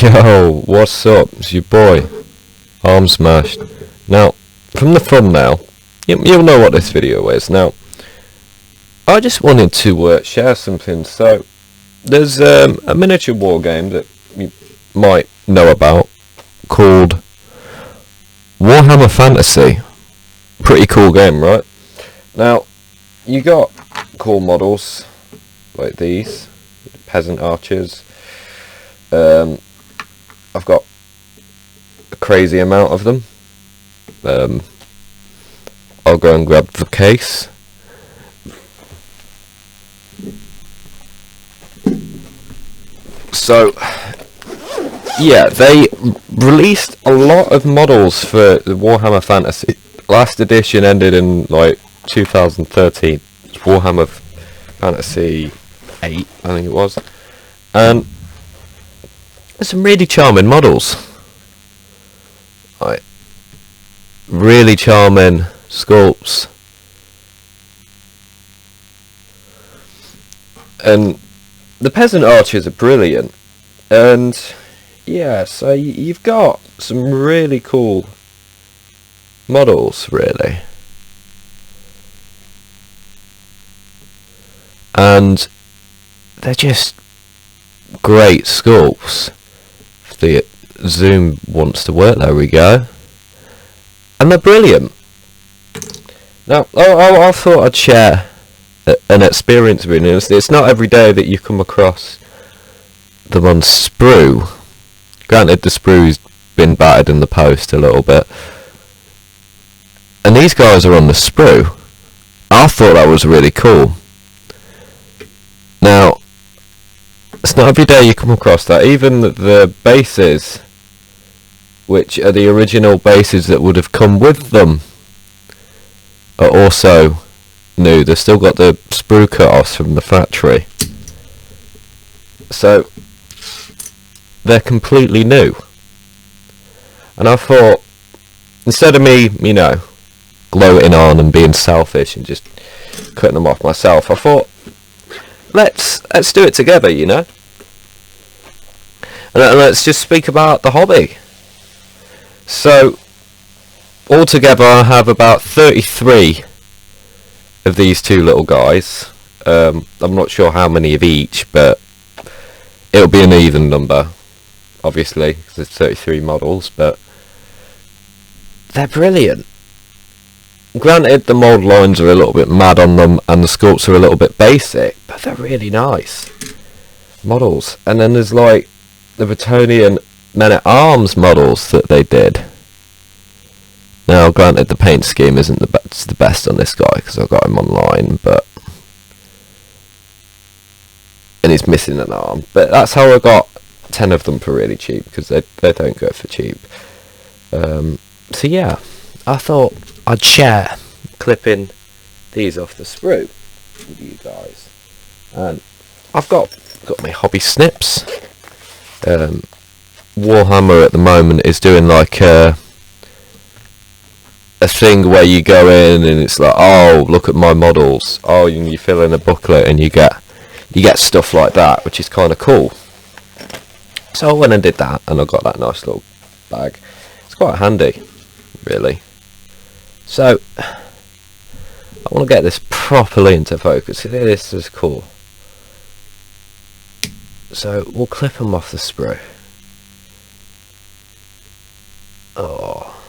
Yo, what's up? It's your boy, Arm Smashed. Now, from the thumbnail, you'll know what this video is. Now, I just wanted to share something. So, there's a miniature war game that you might know about called Warhammer Fantasy. Pretty cool game, right? Now, you got cool models like these, peasant archers. I've got a crazy amount of them. I'll go and grab the case. So, yeah, they released a lot of models for the Warhammer Fantasy. Last edition ended in like 2013. It's Warhammer Fantasy 8, I think it was. And there's some really charming models. Like, really charming sculpts. And the peasant archers are brilliant. And yeah, so you've got some really cool models, really. And they're just great sculpts. If the zoom wants to work, there we go. And they're brilliant. Now, I thought I'd share an experience with you. It's not every day that you come across them on sprue. Granted, the sprue's been battered in the post a little bit. And these guys are on the sprue. I thought that was really cool. Now, it's not every day you come across that. Even the bases, which are the original bases that would have come with them, are also new. They've still got the sprue cut-offs from the factory. So, they're completely new. And I thought, instead of me, gloating on and being selfish and just cutting them off myself, I thought, let's do it together, and let's just speak about the hobby. So, altogether I have about 33 of these two little guys. I'm not sure how many of each, but it'll be an even number, obviously, because there's 33 models, but they're brilliant. Granted, the mould lines are a little bit mad on them, and the sculpts are a little bit basic, but they're really nice models. And then there's like the Betoniian men-at-arms models that they did. Now, granted, the paint scheme isn't the best on this guy, because I got him online, and he's missing an arm. But that's how I got 10 of them for really cheap, because they don't go for cheap. So yeah, I thought I'd share clipping these off the sprue with you guys. And I've got my hobby snips. Warhammer at the moment is doing like a thing where you go in and it's like, oh, look at my models. Oh, you fill in a booklet and you get stuff like that, which is kind of cool. So I went and did that, and I got that nice little bag. It's quite handy, really. So, I want to get this properly into focus. This is cool. So, we'll clip them off the sprue. Oh.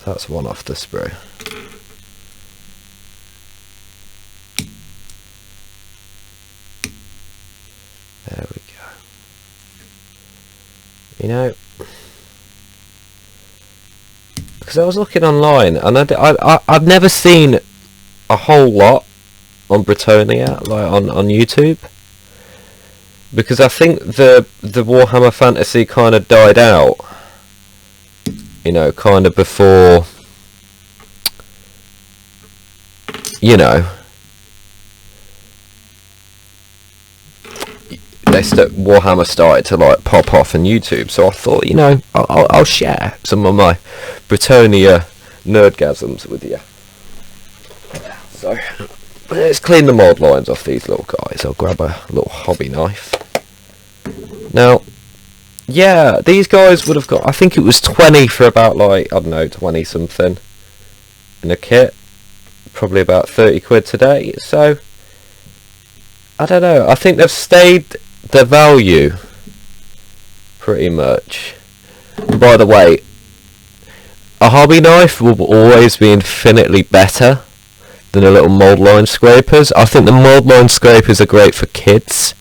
That's one off the sprue. There we go. Because I was looking online, and I've never seen a whole lot on Bretonia, like on YouTube, because I think the Warhammer Fantasy kind of died out, kind of before, Warhammer started to like pop off on YouTube. So I thought, I'll share some of my Bretonia nerdgasms with you. So let's clean the mold lines off these little guys. I'll grab a little hobby knife. Now, yeah, these guys would have got, I think it was 20 for about like, I don't know, 20 something in a kit. Probably about 30 quid today. So, I don't know. I think they've stayed their value pretty much. And by the way, a hobby knife will always be infinitely better than a little mould line scrapers. I think the mould line scrapers are great for kids.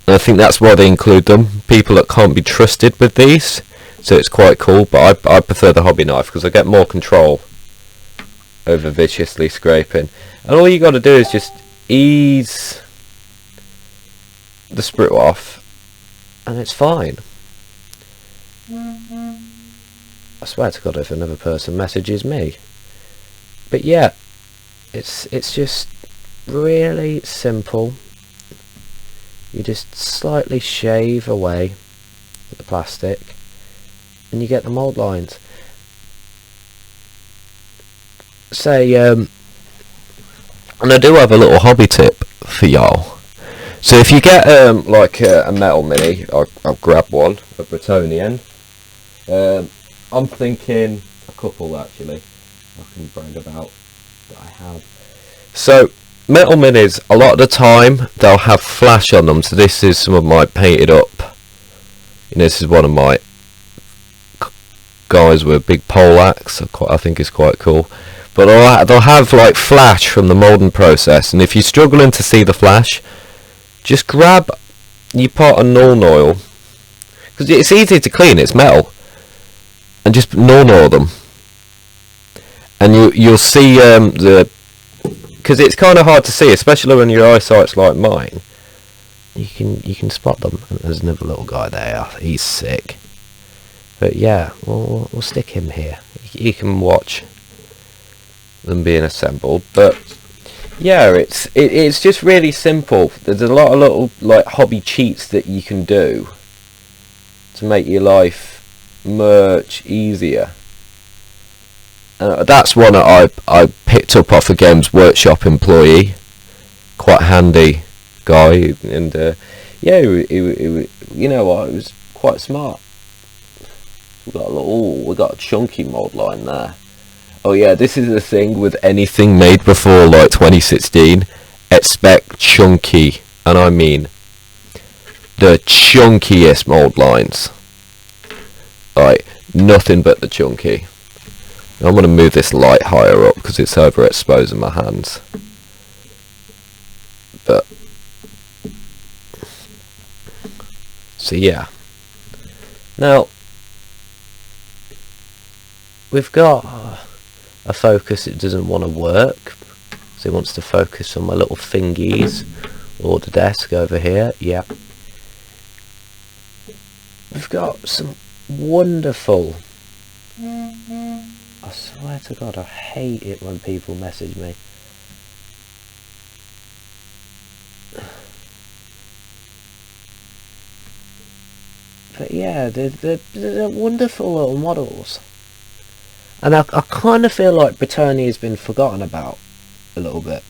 And I think that's why they include them. People that can't be trusted with these. So it's quite cool. But I prefer the hobby knife because I get more control over viciously scraping. And all you got to do is just ease the sprue off. And it's fine. I swear to God if another person messages me. But yeah. It's just really simple. You just slightly shave away the plastic and you get the mould lines. Say, and I do have a little hobby tip for y'all. So if you get like a metal mini, I'll grab one, a betoniian. I'm thinking a couple actually I can brag about that I have. So metal minis, a lot of the time they'll have flash on them. So this is some of my painted up. You know, this is one of my guys with a big pole axe. I think it's quite cool. But they'll have like flash from the moulding process, and if you're struggling to see the flash, just grab your pot of Nuln oil, because it's easy to clean. It's metal, and just Nuln oil them, and you'll see because it's kind of hard to see, especially when your eyesight's like mine. You can spot them. There's another little guy there. He's sick. But yeah, we'll stick him here. You can watch them being assembled. But yeah, it's just really simple. There's a lot of little like hobby cheats that you can do to make your life much easier. That's one that I picked up off a Games Workshop employee. Quite handy guy, and yeah, he, you know what, it was quite smart. We got a chunky mould line there. Oh yeah, this is the thing with anything made before like 2016. Expect chunky, and I mean the chunkiest mould lines. Like nothing but the chunky. I'm going to move this light higher up because it's overexposing my hands. But so yeah. Now we've got a focus. It doesn't want to work, so it wants to focus on my little thingies or the desk over here. Yeah. We've got some wonderful. I swear to God, I hate it when people message me. But yeah, they're wonderful little models. And I kind of feel like Britannia has been forgotten about a little bit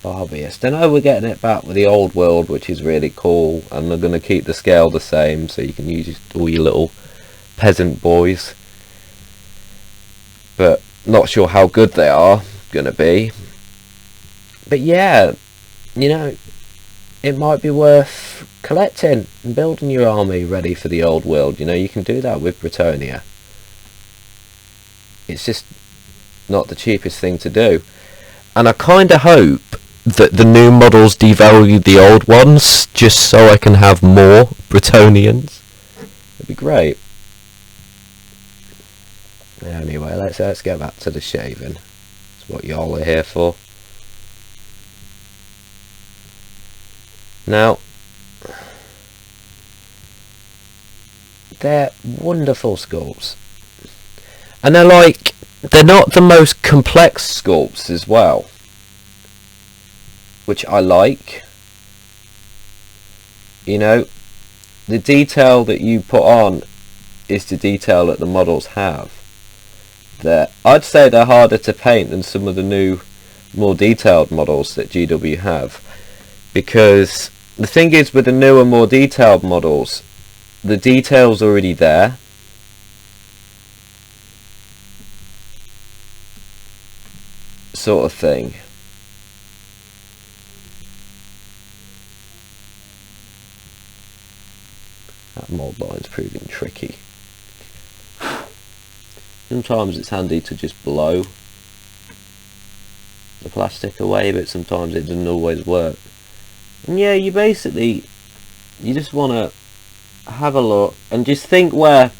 by hobbyists. I know we're getting it back with the old world, which is really cool, and they're going to keep the scale the same, so you can use all your little peasant boys. But not sure how good they are going to be. But yeah, you know, it might be worth collecting and building your army ready for the old world. You know, you can do that with Britannia. It's just not the cheapest thing to do. And I kind of hope that the new models devalue the old ones just so I can have more Bretonians. It'd be great. Anyway, let's get back to the shaving. That's what y'all are here for. Now, they're wonderful sculpts. And they're not the most complex sculpts as well, which I like. You know, the detail that you put on is the detail that the models have. I'd say they're harder to paint than some of the new, more detailed models that GW have, because the thing is with the newer, more detailed models, the detail's already there. Sort of thing. That mould line's proving tricky. Sometimes it's handy to just blow the plastic away, but sometimes it doesn't always work. And yeah, you just want to have a look and just think where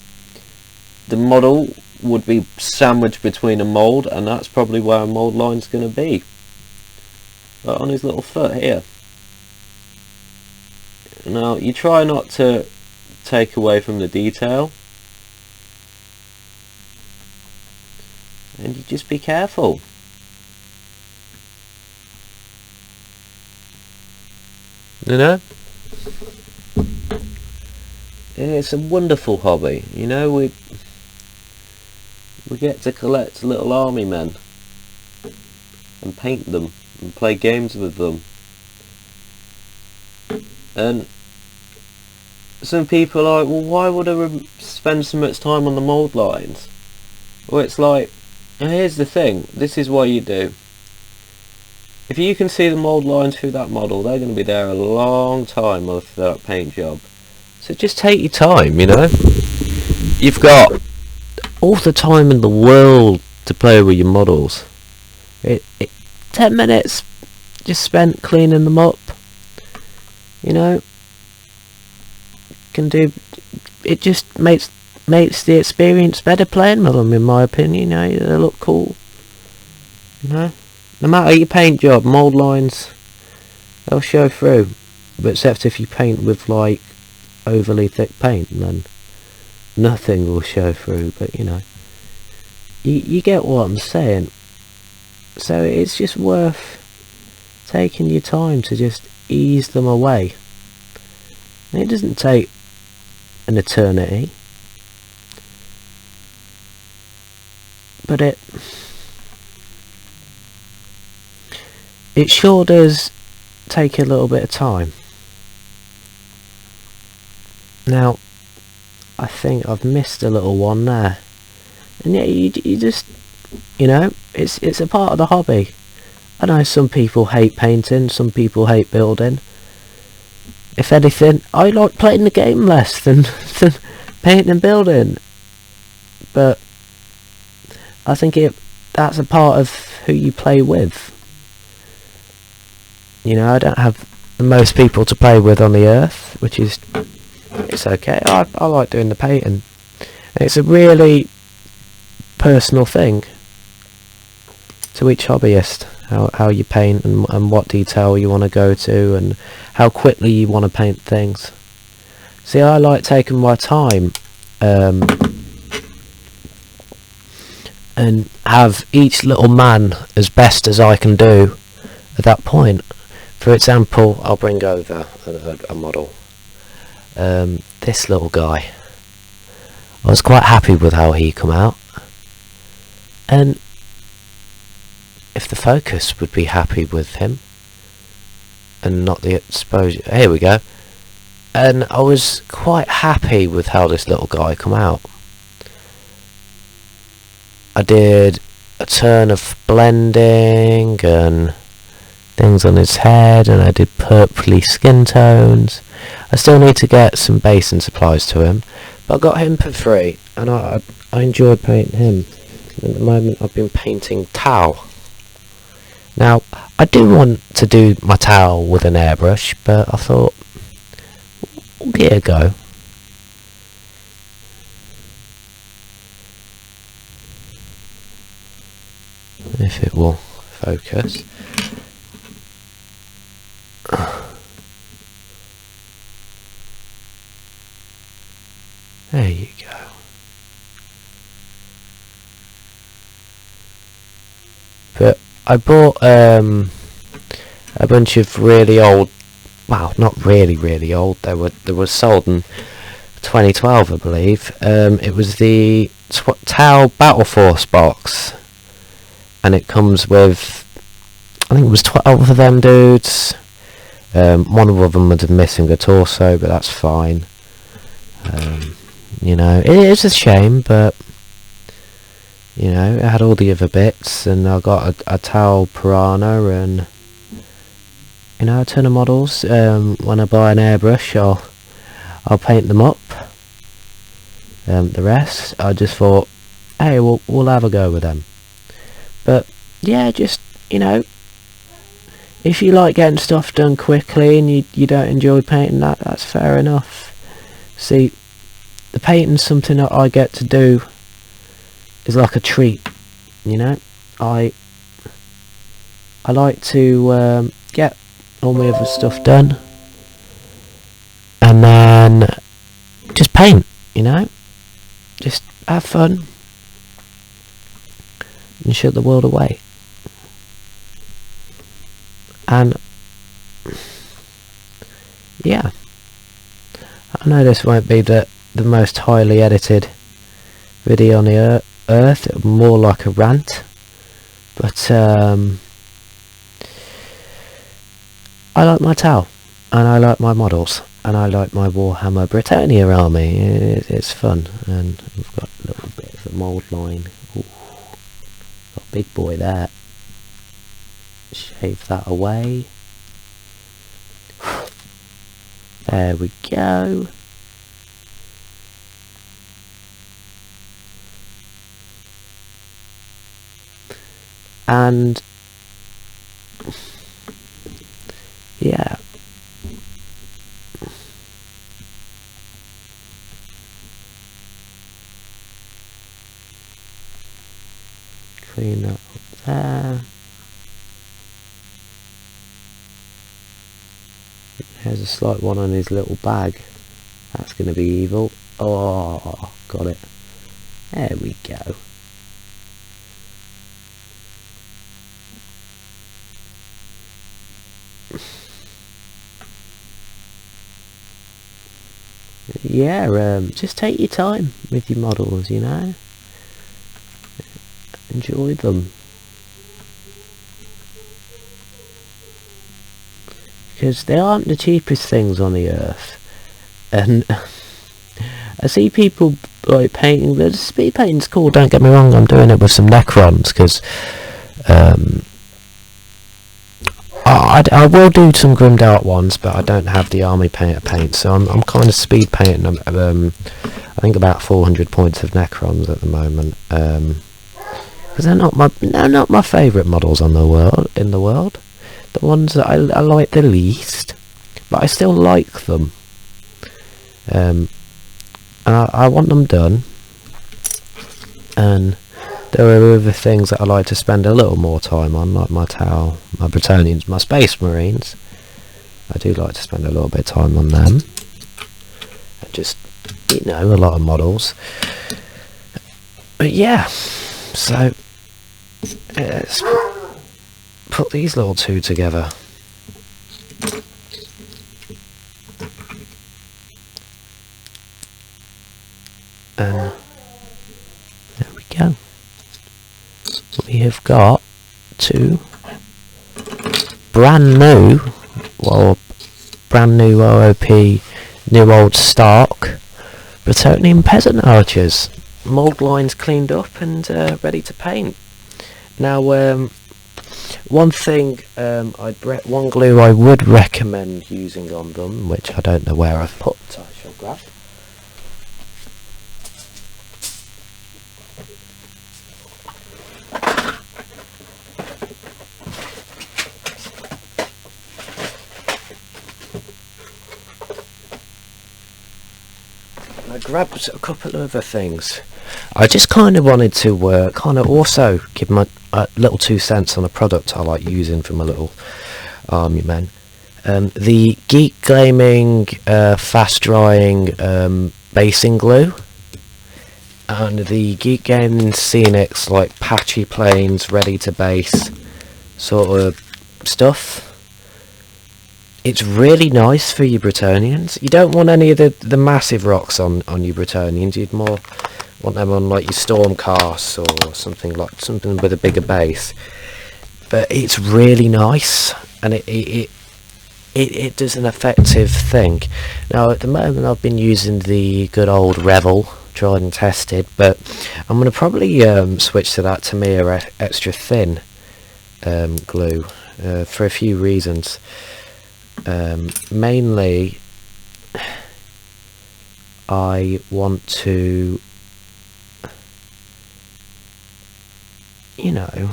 the model would be sandwiched between a mould, and that's probably where a mould line's going to be. Right on his little foot here. Now you try not to take away from the detail, and you just be careful. You know, it's a wonderful hobby. You know, we get to collect little army men and paint them and play games with them. And some people are like, well, why would I spend so much time on the mould lines? Well, it's like, here's the thing, this is what you do. If you can see the mould lines through that model, they're going to be there a long time after that paint job. So just take your time, you know. You've got all the time in the world to play with your models. 10 minutes just spent cleaning them up, you know. Can do it, just makes the experience better playing with them, in my opinion. You know, they look cool, you know. No matter your paint job, mould lines, they'll show through, but except if you paint with like overly thick paint, then nothing will show through. But you know, you get what I'm saying. So it's just worth taking your time to just ease them away. And it doesn't take an eternity, but it sure does take a little bit of time. Now I think I've missed a little one there, and yeah, you just, you know, it's a part of the hobby. I know some people hate painting, some people hate building. If anything, I like playing the game less than painting and building. But I think that's a part of who you play with. You know, I don't have the most people to play with on the earth, which is, it's okay. I like doing the painting. It's a really personal thing to each hobbyist, how you paint and what detail you want to go to and how quickly you want to paint things. See, I like taking my time and have each little man as best as I can do at that point. For example, I'll bring over a model. This little guy, I was quite happy with how he come out, and if the focus would be happy with him and not the exposure, here we go, and I was quite happy with how this little guy come out. I did a turn of blending and things on his head, and I did purpley skin tones. I still need to get some base and supplies to him, but I got him for free, and I enjoyed painting him. At the moment I've been painting Tau. Now I do want to do my Tau with an airbrush, but I thought we'll give it a go. If it will focus. There you go. But I bought a bunch of really old, well, not really old, they were sold in 2012, I believe. It was the Tau Battle Force box, and it comes with, I think it was 12 of them dudes. One of them was missing a torso, but that's fine. You know, it is a shame, but you know, it had all the other bits, and I got a towel piranha, and you know, a ton of models. When I buy an airbrush, I'll paint them up. The rest, I just thought, hey, we'll have a go with them. But yeah, just, you know, if you like getting stuff done quickly and you don't enjoy painting, that's fair enough. See, the painting's something that I get to do is like a treat, you know. I like to get all my other stuff done and then just paint, you know. Just have fun and shut the world away. And yeah, I know this won't be the most highly edited video on the earth. It's more like a rant, but I like my towel, and I like my models, and I like my Warhammer Britannia army. It's fun, and we've got a little bit of a mould line. Ooh, got a big boy there. Shave that away. There we go. And yeah, clean that up there. There's a slight one on his little bag. That's going to be evil. Oh, got it. There we go. Yeah, just take your time with your models, you know. Enjoy them. Because they aren't the cheapest things on the earth. And I see people like painting, the speed painting's cool, don't get me wrong, I'm doing it with some Necrons, because I will do some grimmed out ones, but I don't have the army painter paint, so I'm kind of speed painting I think about 400 points of Necrons at the moment, because they're not my favourite models in the world, the ones that I like the least, but I still like them, and I want them done, and there are other things that I like to spend a little more time on, like my towel, my Bretonians, my Space Marines. I do like to spend a little bit of time on them. And just, you know, a lot of models. But yeah, so let's put these little two together. And there we go. We have got two brand new OOP, new old stock Betoniian peasant archers. Mould lines cleaned up and ready to paint. Now, one thing, one glue I would recommend using on them, which I don't know where I've put, I shall grab. I grabbed a couple of other things. I just kind of wanted to kind of also give my little 2 cents on a product I like using for my little army men. The Geek Gaming fast drying basing glue, and the Geek Gaming Scenics like patchy planes ready to base sort of stuff. It's really nice for your Bretonians. You don't want any of the massive rocks on your Bretonians. You'd more want them on like your Stormcasts or something with a bigger base. But it's really nice, and it it does an effective thing. Now at the moment I've been using the good old Revel, tried and tested, but I'm going to probably switch to that Tamiya extra thin glue for a few reasons. Mainly I want to, you know,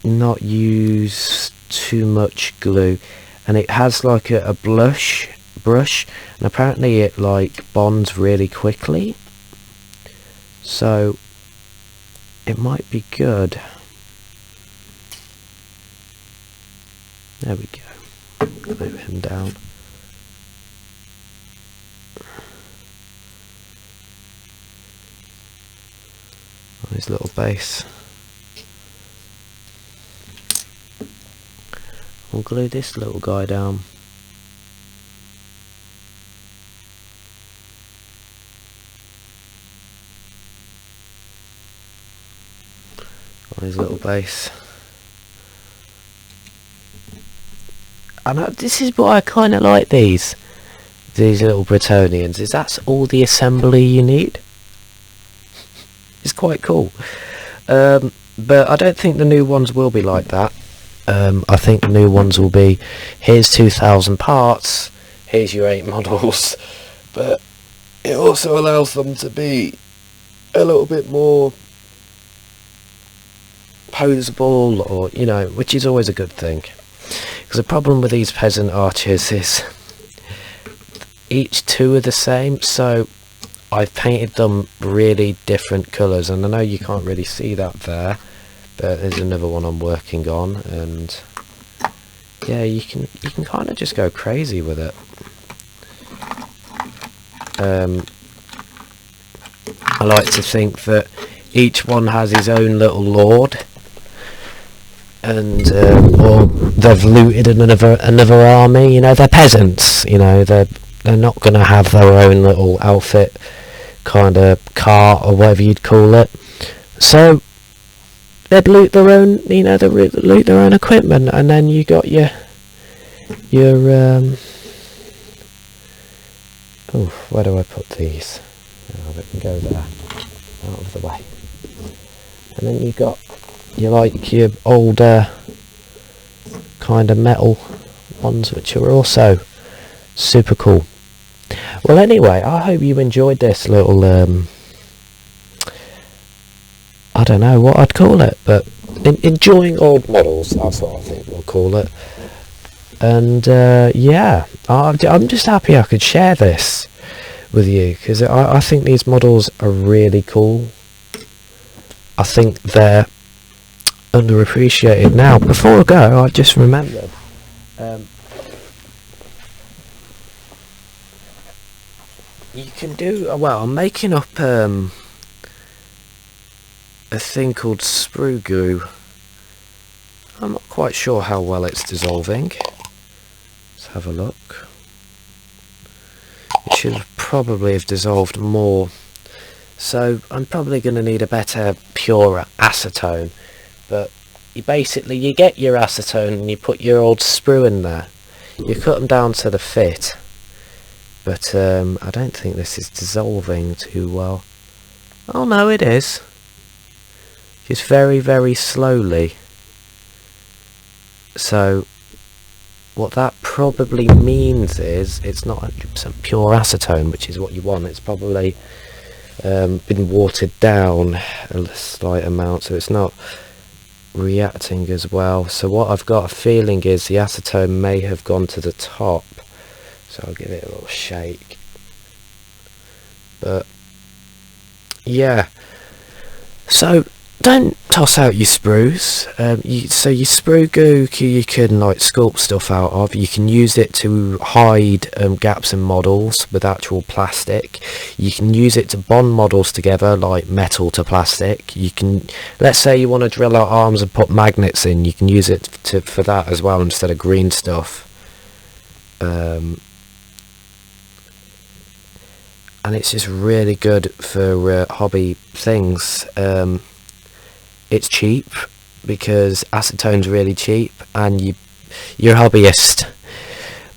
not use too much glue, and it has like a brush, and apparently it like bonds really quickly, so it might be good. There we go. Glue him down. On his little base. We'll glue this little guy down. On his little base. And this is why I kind of like these little Bretonians, is that's all the assembly you need. It's quite cool. But I don't think the new ones will be like that. I think the new ones will be, here's 2,000 parts, here's your 8 models, but it also allows them to be a little bit more posable, or, you know, which is always a good thing. Because the problem with these peasant archers is each two are the same, so I've painted them really different colours, and I know you can't really see that there, but there's another one I'm working on, and yeah, you can kind of just go crazy with it. I like to think that each one has his own little lord, and or they've looted another army. You know, they're peasants. You know, they're not going to have their own little outfit, kind of cart or whatever you'd call it. So they'd loot their own, you know, they loot their own equipment, and then you got your oh, where do I put these? Oh, they can go there, out of the way. And then you got your older kind of metal ones, which are also super cool. Well, anyway, I hope you enjoyed this little I don't know what I'd call it, but enjoying old models, that's what I think we'll call it. And yeah, I'm just happy I could share this with you, because I think these models are really cool. I think they're underappreciated. Now, before I go, I just remembered, you can do, well, I'm making up a thing called sprue glue. I'm not quite sure how well it's dissolving. Let's have a look. It should probably have dissolved more, so I'm probably going to need a better, pure acetone. But you get your acetone and you put your old sprue in there. You cut them down to the fit, but I don't think this is dissolving too well. Oh no, it is. Just very, very slowly. So what that probably means is it's not 100% pure acetone, which is what you want. It's probably been watered down a slight amount, so it's not reacting as well. So what I've got a feeling is the acetone may have gone to the top, so I'll give it a little shake. But yeah, so don't toss out your sprues. So your sprue glue you can like sculpt stuff out of. You can use it to hide gaps in models with actual plastic. You can use it to bond models together, like metal to plastic. You can, let's say you want to drill out arms and put magnets in, you can use it for that as well instead of green stuff. And it's just really good for hobby things. It's cheap because acetone's really cheap, and you're a hobbyist.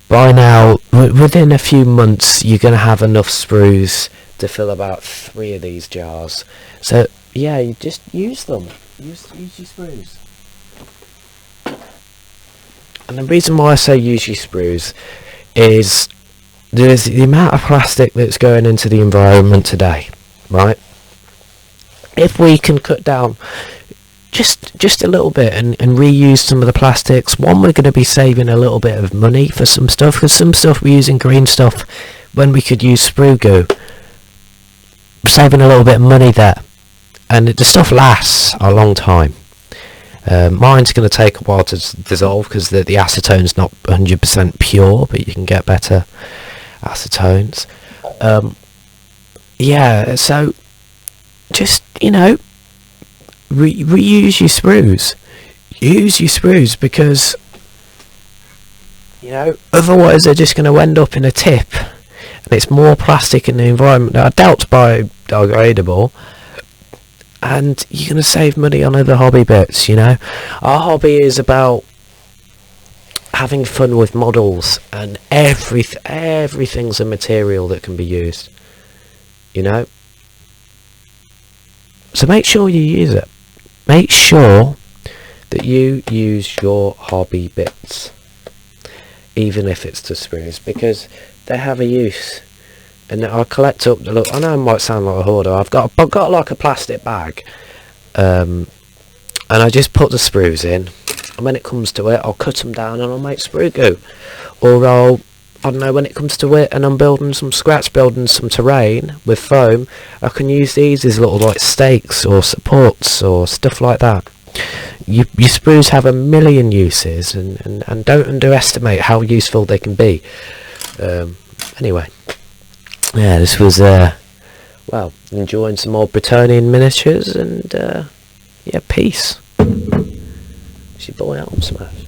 By now, within a few months, you're going to have enough sprues to fill about 3 of these jars. So, yeah, you just use them. Use your sprues. And the reason why I say use your sprues is there's the amount of plastic that's going into the environment today, right? If we can cut down just a little bit and reuse some of the plastics, one, we're going to be saving a little bit of money for some stuff, because some stuff we're using green stuff when we could use sprue goo. Saving a little bit of money there, and the stuff lasts a long time. Mine's going to take a while to dissolve because the acetone's not 100% pure, but you can get better acetones. Yeah, so just, you know, reuse your sprues. Use your sprues, because, you know, otherwise they're just going to end up in a tip, and it's more plastic in the environment that are dealt biodegradable, and you're going to save money on other hobby bits, you know. Our hobby is about having fun with models, and everything's a material that can be used, you know. So make sure you use it. Make sure that you use your hobby bits, even if it's to sprues, because they have a use. And I collect up the look. I know I might sound like a hoarder. I've got like a plastic bag, and I just put the sprues in. And when it comes to it, I'll cut them down and I'll make sprue goo. Or I don't know, when it comes to it, and I'm building some terrain with foam, I can use these as little like stakes or supports or stuff like that. Your sprues have a million uses, and don't underestimate how useful they can be. Anyway. Yeah, this was, well, enjoying some more Betoniian miniatures, and, yeah, peace. It's your boy Smash.